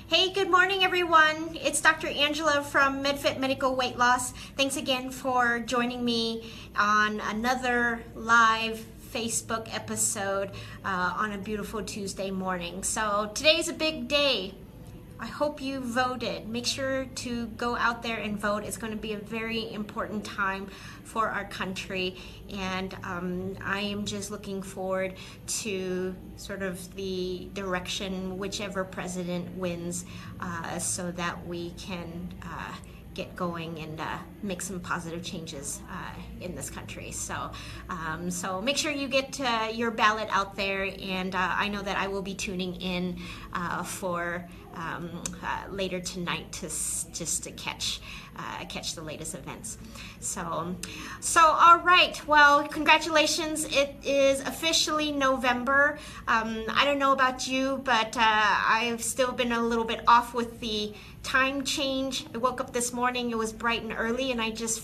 Hey, good morning, everyone. It's Dr. Angela from MedFit Medical Weight Loss. Thanks again for joining me on another live Facebook episode on a beautiful Tuesday morning. So today's a big day. I hope you voted. Make sure to go out there and vote. It's going to be a very important time for our country, and I am just looking forward to sort of the direction whichever president wins, so that we can get going and make some positive changes in this country. So make sure you get your ballot out there, and I know that I will be tuning in for later tonight just to catch the latest events. So all right. Well, congratulations! It is officially November. I don't know about you, but I've still been a little bit off with the time change. I woke up this morning, it was bright and early, and I just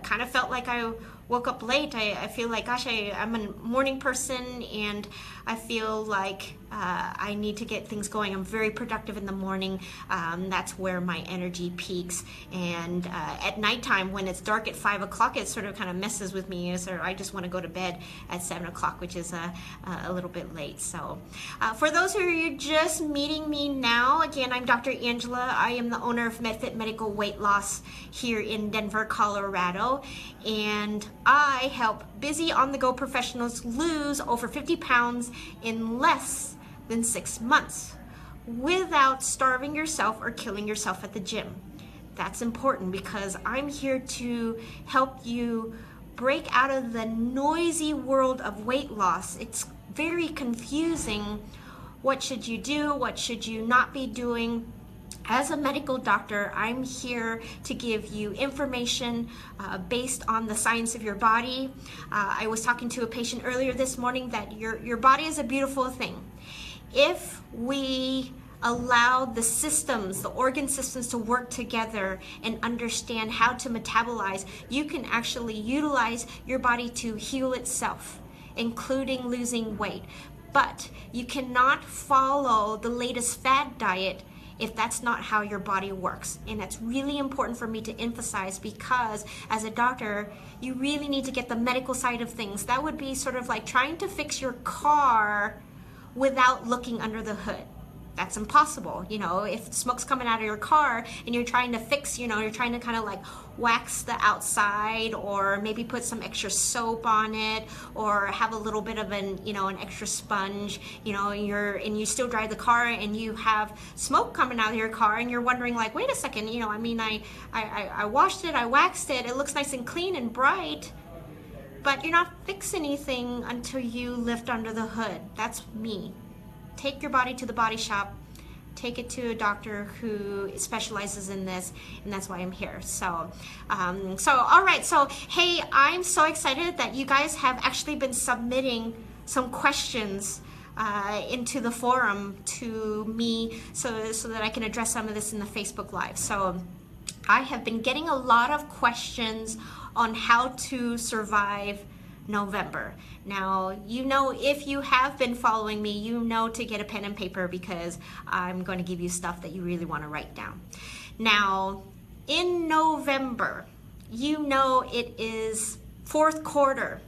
kind of felt like I woke up late. I feel like, gosh, I'm a morning person, and I feel like I need to get things going. I'm very productive in the morning. That's where my energy peaks. And at nighttime, when it's dark at 5 o'clock, it sort of kind of messes with me. So I just want to go to bed at 7 o'clock, which is a little bit late. So for those who are just meeting me now, again, I'm Dr. Angela. I am the owner of MedFit Medical Weight Loss here in Denver, Colorado. And I help busy on-the-go professionals lose over 50 pounds in less than 6 months without starving yourself or killing yourself at the gym. That's important because I'm here to help you break out of the noisy world of weight loss. It's very confusing. What should you do? What should you not be doing? As a medical doctor, I'm here to give you information based on the science of your body. I was talking to a patient earlier this morning that your body is a beautiful thing. If we allow the systems, the organ systems to work together and understand how to metabolize, you can actually utilize your body to heal itself, including losing weight. But you cannot follow the latest fad diet if that's not how your body works. And that's really important for me to emphasize, because as a doctor, you really need to get the medical side of things. That would be sort of like trying to fix your car without looking under the hood. That's impossible. You know, if smoke's coming out of your car and you're trying to fix, you're trying to kind of like wax the outside, or maybe put some extra soap on it, or have a little bit of an extra sponge, and you still drive the car and you have smoke coming out of your car, and you're wondering like, wait a second, I washed it, I waxed it, it looks nice and clean and bright, but you're not fixing anything until you lift under the hood. That's me. Take your body to the body shop, take it to a doctor who specializes in this, and that's why I'm here. So all right, so hey, I'm so excited that you guys have actually been submitting some questions into the forum to me, so that I can address some of this in the Facebook Live. So I have been getting a lot of questions on how to survive November. Now, if you have been following me, to get a pen and paper, because I'm going to give you stuff that you really want to write down. Now, in November, it is fourth quarter.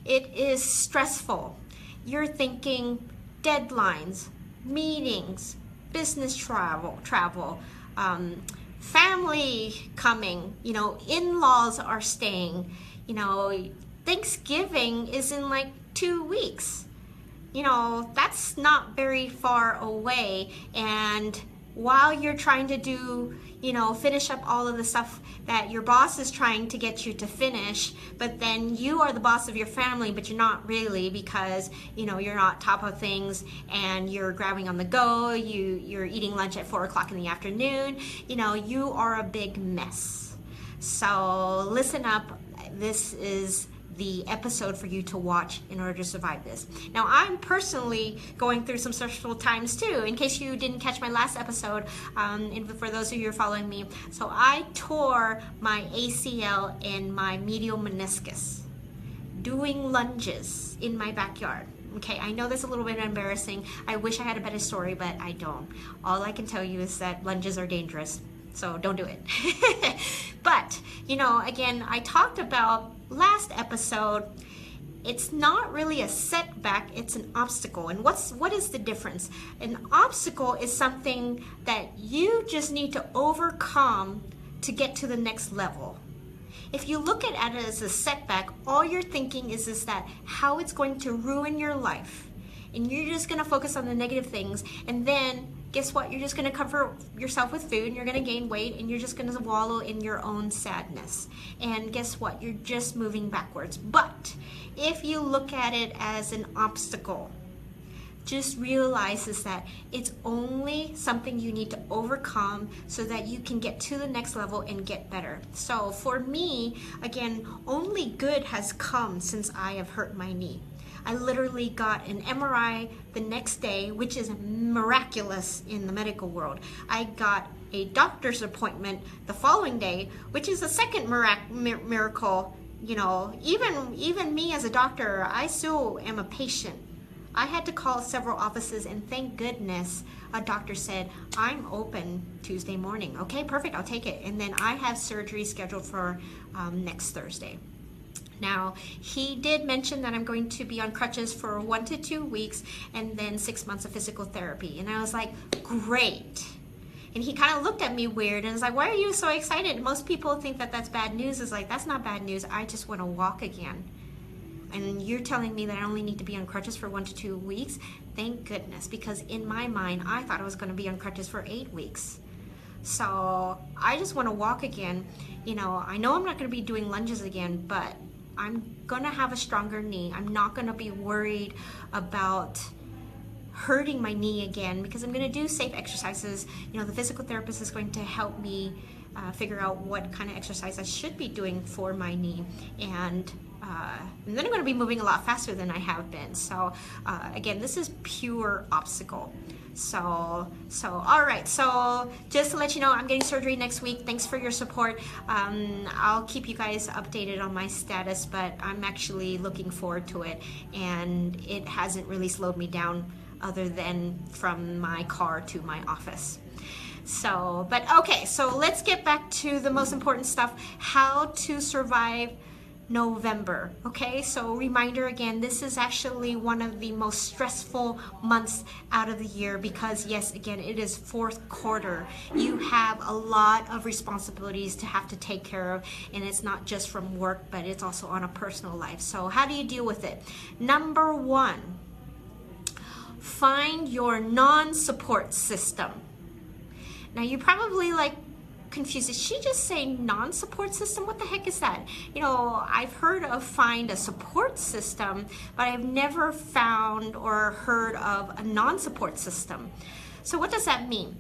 It is stressful. You're thinking deadlines, meetings, business travel, family coming, in-laws are staying, Thanksgiving is in like 2 weeks. That's not very far away. And while you're trying to do, finish up all of the stuff that your boss is trying to get you to finish, but then you are the boss of your family, but you're not really, because, you're not top of things, and you're grabbing on the go, you're eating lunch at 4 o'clock in the afternoon, you are a big mess. So listen up. This is the episode for you to watch in order to survive this. Now, I'm personally going through some stressful times too, in case you didn't catch my last episode, and for those of you who are following me. So I tore my ACL and my medial meniscus doing lunges in my backyard. Okay, I know that's a little bit embarrassing. I wish I had a better story, but I don't. All I can tell you is that lunges are dangerous, so don't do it. But, again, I talked about last episode, it's not really a setback, it's an obstacle. And what is the difference? An obstacle is something that you just need to overcome to get to the next level. If you look at it as a setback, all you're thinking is that how it's going to ruin your life. And you're just going to focus on the negative things. And then, guess what? You're just going to cover yourself with food, and you're going to gain weight, and you're just going to wallow in your own sadness. And guess what? You're just moving backwards. But if you look at it as an obstacle, just realizes that it's only something you need to overcome so that you can get to the next level and get better. So for me, again, only good has come since I have hurt my knee. I literally got an MRI the next day, which is miraculous in the medical world. I got a doctor's appointment the following day, which is a second miracle. Even me as a doctor, I still am a patient. I had to call several offices, and thank goodness a doctor said, I'm open Tuesday morning. Okay, perfect, I'll take it. And then I have surgery scheduled for next Thursday. Now, he did mention that I'm going to be on crutches for 1 to 2 weeks and then 6 months of physical therapy. And I was like, great. And he kind of looked at me weird and was like, why are you so excited? Most people think that that's bad news. It's like, that's not bad news. I just want to walk again. And you're telling me that I only need to be on crutches for 1 to 2 weeks? Thank goodness, because in my mind, I thought I was going to be on crutches for 8 weeks. So I just want to walk again. I know I'm not going to be doing lunges again, but I'm going to have a stronger knee. I'm not going to be worried about hurting my knee again because I'm going to do safe exercises. The physical therapist is going to help me figure out what kind of exercise I should be doing for my knee. And then I'm going to be moving a lot faster than I have been. So again, this is pure obstacle. So all right. So just to let you know, I'm getting surgery next week. Thanks for your support. I'll keep you guys updated on my status, but I'm actually looking forward to it. And it hasn't really slowed me down other than from my car to my office. But okay, so let's get back to the most important stuff, how to survive November. Okay, so reminder again, this is actually one of the most stressful months out of the year because yes, again, it is fourth quarter. You have a lot of responsibilities to have to take care of, and it's not just from work, but it's also on a personal life. So how do you deal with it? Number one, find your non-support system. Now you probably confused. Is she just saying non-support system? What the heck is that? I've heard of find a support system, but I've never found or heard of a non-support system. So what does that mean?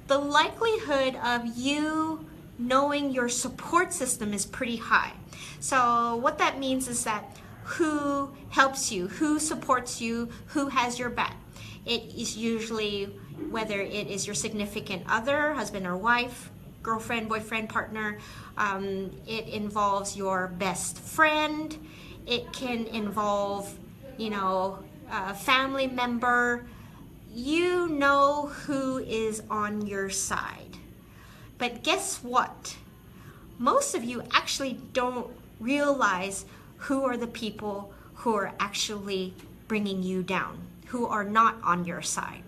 The likelihood of you knowing your support system is pretty high. So what that means is that who helps you, who supports you, who has your back. It is usually whether it is your significant other, husband or wife, girlfriend, boyfriend, partner. It involves your best friend. It can involve, a family member. You know who is on your side. But guess what? Most of you actually don't realize who are the people who are actually bringing you down, who are not on your side.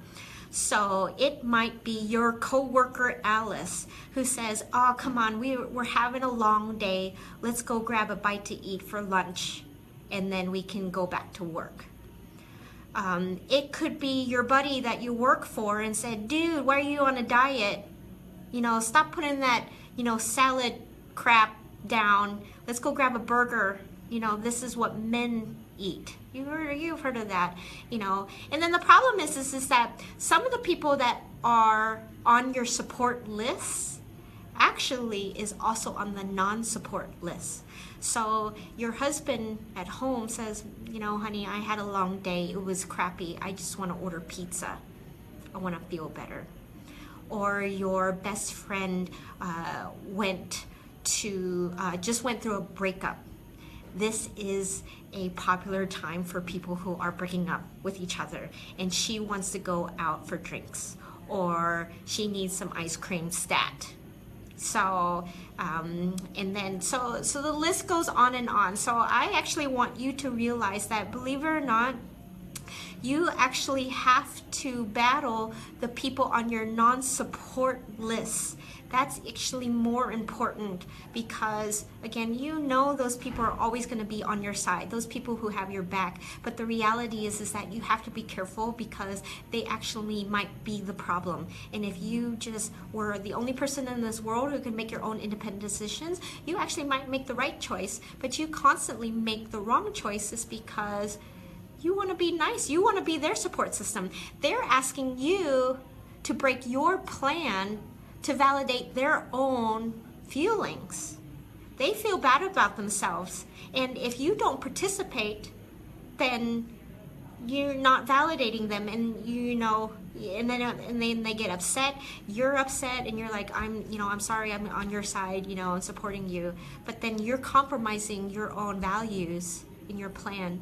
So it might be your coworker Alice who says, oh, come on, we're having a long day. Let's go grab a bite to eat for lunch, and then we can go back to work. It could be your buddy that you work for and said, dude, why are you on a diet? Stop putting that, salad crap down. Let's go grab a burger. This is what men eat. You've heard of that, And then the problem is that some of the people that are on your support list actually is also on the non-support list. So your husband at home says, honey, I had a long day. It was crappy. I just want to order pizza. I want to feel better. Or your best friend just went through a breakup. this is a popular time for people who are breaking up with each other, and she wants to go out for drinks, or she needs some ice cream stat. So, and then, so the list goes on and on. So I actually want you to realize that, believe it or not, you actually have to battle the people on your non-support list. That's actually more important because, again, you know those people are always going to be on your side, those people who have your back. But the reality is that you have to be careful because they actually might be the problem. And if you just were the only person in this world who can make your own independent decisions, you actually might make the right choice, but you constantly make the wrong choices because you want to be nice. You want to be their support system. They're asking you to break your plan to validate their own feelings. They feel bad about themselves. And if you don't participate, then you're not validating them, and and then they get upset. You're upset, and you're like, I'm sorry, I'm on your side, and supporting you. But then you're compromising your own values in your plan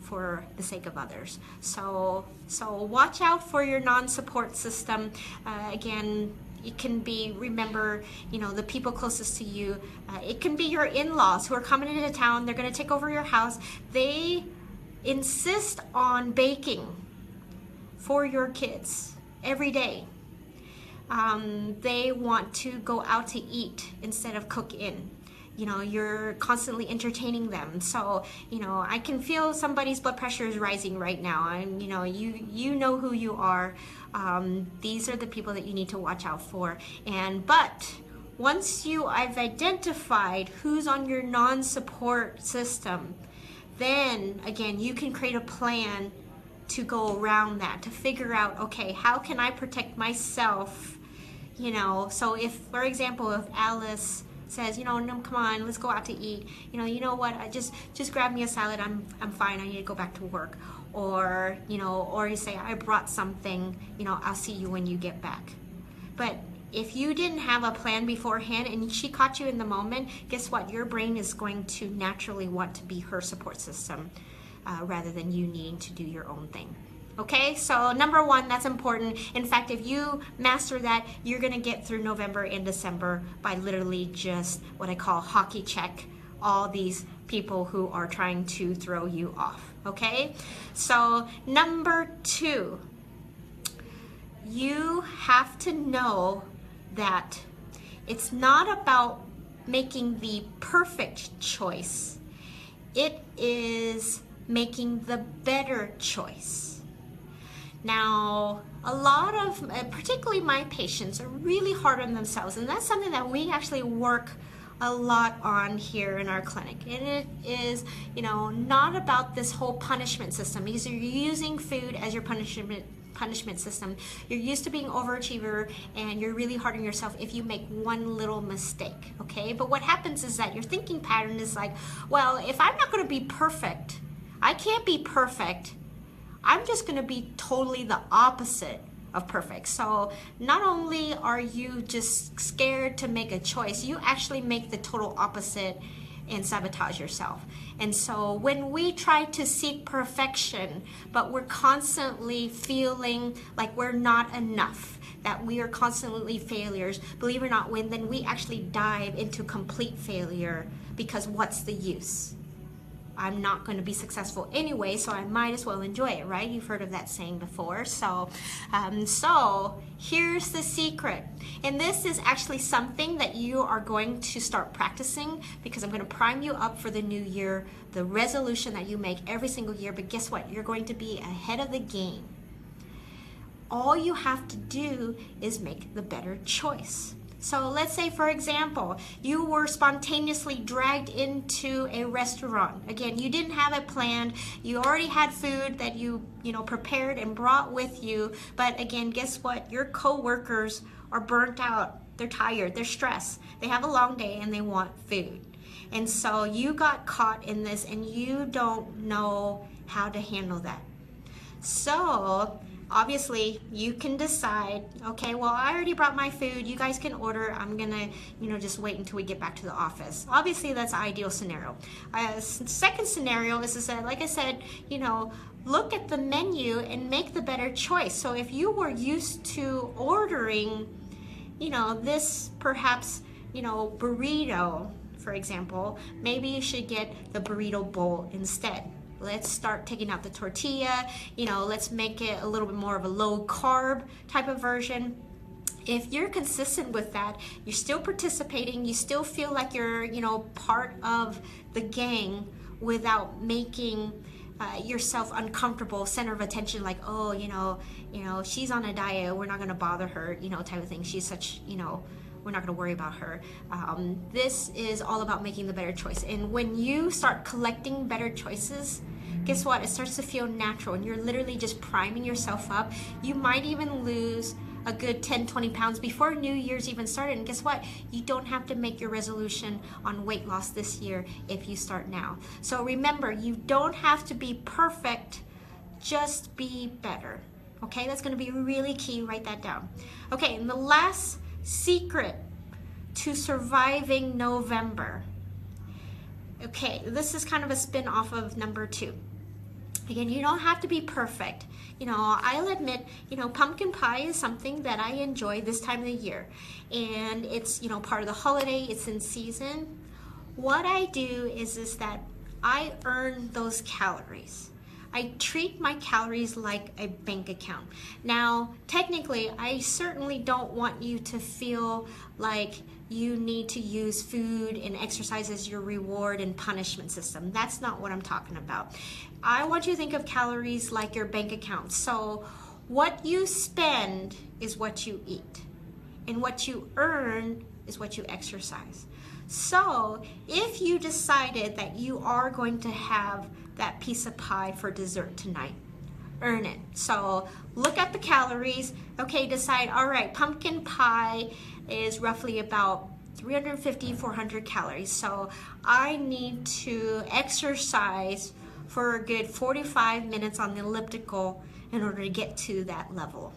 for the sake of others. So watch out for your non-support system. Again, it can be, remember, the people closest to you. It can be your in-laws who are coming into town. They're going to take over your house. They insist on baking for your kids every day. They want to go out to eat instead of cook in. You're constantly entertaining them. So, I can feel somebody's blood pressure is rising right now. And, you know who you are. These are the people that you need to watch out for. But once I've identified who's on your non-support system, then, again, you can create a plan to go around that, to figure out, okay, how can I protect myself? So if, for example, if Alice says, no, come on, let's go out to eat. You know what? I just grab me a salad. I'm fine. I need to go back to work. Or or you say, I brought something. I'll see you when you get back. But if you didn't have a plan beforehand and she caught you in the moment, guess what? Your brain is going to naturally want to be her support system rather than you needing to do your own thing. Okay, so number one, that's important. In fact, if you master that, you're going to get through November and December by literally just what I call hockey check all these people who are trying to throw you off. Okay, so number two, you have to know that it's not about making the perfect choice. It is making the better choice. Now, a lot of, particularly my patients, are really hard on themselves, and that's something that we actually work a lot on here in our clinic. And it is, not about this whole punishment system, because you're using food as your punishment system. You're used to being overachiever, and you're really hard on yourself if you make one little mistake, okay? But what happens is that your thinking pattern is like, well, if I'm not going to be perfect, I can't be perfect, I'm just going to be totally the opposite of perfect. So not only are you just scared to make a choice, you actually make the total opposite and sabotage yourself. And so when we try to seek perfection, but we're constantly feeling like we're not enough, that we are constantly failures, believe it or not, then we actually dive into complete failure, because what's the use? I'm not going to be successful anyway, so I might as well enjoy it, right? You've heard of that saying before. So here's the secret. And this is actually something that you are going to start practicing, because I'm going to prime you up for the new year, the resolution that you make every single year. But guess what? You're going to be ahead of the game. All you have to do is make the better choice. So let's say, for example, you were spontaneously dragged into a restaurant. Again, you didn't have it planned. You already had food that you prepared and brought with you. But again, guess what? Your coworkers are burnt out. They're tired. They're stressed. They have a long day and they want food. And so you got caught in this and you don't know how to handle that. So obviously you can decide, okay, well, I already brought my food, you guys can order, I'm gonna, just wait until we get back to the office. Obviously that's the ideal scenario. Second scenario is that, like I said, look at the menu and make the better choice. So if you were used to ordering, this perhaps, burrito, for example, maybe you should get the burrito bowl instead. Let's start taking out the tortilla, let's make it a little bit more of a low carb type of version. If you're consistent with that, you're still participating, you still feel like you're, part of the gang without making yourself uncomfortable, center of attention, like, oh, she's on a diet, we're not gonna bother her, type of thing. She's such, we're not going to worry about her. This is all about making the better choice. And when you start collecting better choices, guess what? It starts to feel natural, and you're literally just priming yourself up. You might even lose a good 10-20 pounds before New Year's even started. And guess what? You don't have to make your resolution on weight loss this year if you start now. So remember, you don't have to be perfect, just be better. Okay, that's going to be really key. Write that down. Okay, and the last secret to surviving November. Okay, this is kind of a spin off of number 2. Again, you don't have to be perfect. I'll admit, pumpkin pie is something that I enjoy this time of the year. And it's, part of the holiday, it's in season. What I do is that I earn those calories. I treat my calories like a bank account. Now, technically, I certainly don't want you to feel like you need to use food and exercise as your reward and punishment system. That's not what I'm talking about. I want you to think of calories like your bank account. So what you spend is what you eat, and what you earn is what you exercise. So if you decided that you are going to have that piece of pie for dessert tonight, earn it. So look at the calories. Okay, decide, all right, pumpkin pie is roughly about 350, 400 calories. So I need to exercise for a good 45 minutes on the elliptical in order to get to that level.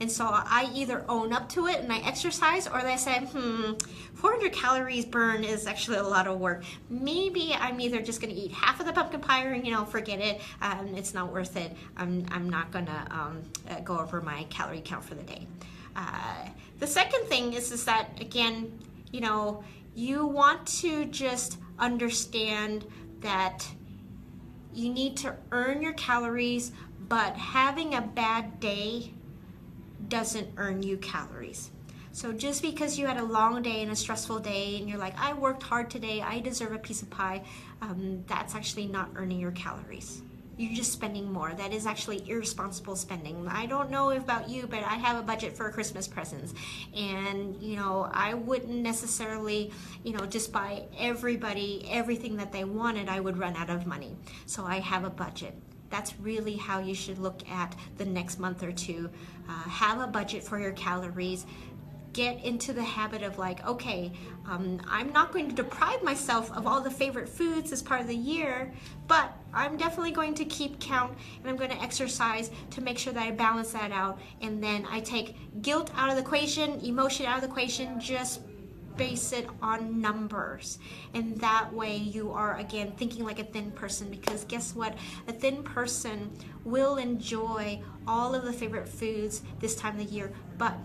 And so I either own up to it and I exercise, or I say, 400 calories burn is actually a lot of work. Maybe I'm either just gonna eat half of the pumpkin pie, or forget it, it's not worth it. I'm not gonna go over my calorie count for the day. The second thing is that, again, you want to just understand that you need to earn your calories, but having a bad day doesn't earn you calories. So just because you had a long day and a stressful day and you're like, I worked hard today, I deserve a piece of pie, that's actually not earning your calories. You're just spending more. That is actually irresponsible spending. I don't know about you, but I have a budget for Christmas presents, and I wouldn't necessarily just buy everybody everything that they wanted. I would run out of money. So I have a budget. That's really how you should look at the next month or two. Have a budget for your calories. Get into the habit of like, okay, I'm not going to deprive myself of all the favorite foods as part of the year, but I'm definitely going to keep count, and I'm going to exercise to make sure that I balance that out. And then I take guilt out of the equation, emotion out of the equation, just base it on numbers. And that way you are, again, thinking like a thin person, because guess what? A thin person will enjoy all of the favorite foods this time of the year, but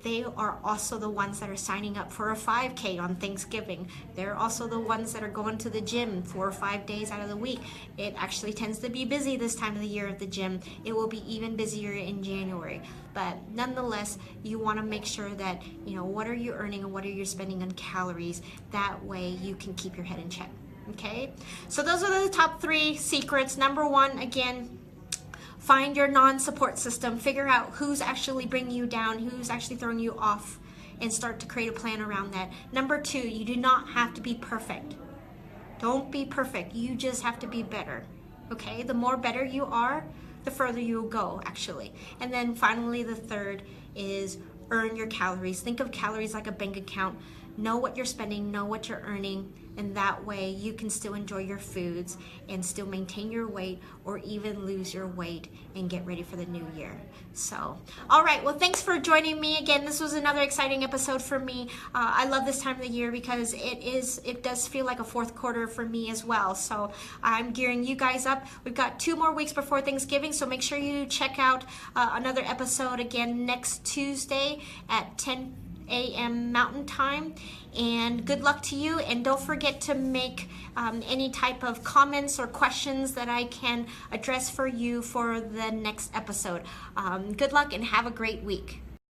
they are also the ones that are signing up for a 5K on Thanksgiving. They're also the ones that are going to the gym 4 or 5 days out of the week. It actually tends to be busy this time of the year at the gym. It will be even busier in January. But nonetheless, you want to make sure that, what are you earning and what are you spending on calories? That way you can keep your head in check. Okay? So those are the top 3 secrets. Number 1, again, find your non-support system. Figure out who's actually bringing you down, who's actually throwing you off, and start to create a plan around that. Number 2, you do not have to be perfect. Don't be perfect. You just have to be better. Okay? The more better you are, the further you'll go, actually. And then finally, the third is earn your calories. Think of calories like a bank account. know what you're spending, know what you're earning, and that way you can still enjoy your foods and still maintain your weight or even lose your weight and get ready for the new year. So, all right, well, thanks for joining me again. This was another exciting episode for me. I love this time of the year because it does feel like a fourth quarter for me as well. So I'm gearing you guys up. We've got 2 more weeks before Thanksgiving, so make sure you check out another episode again next Tuesday at 10 a.m. Mountain Time. And good luck to you, and don't forget to make any type of comments or questions that I can address for you for the next episode. Good luck and have a great week.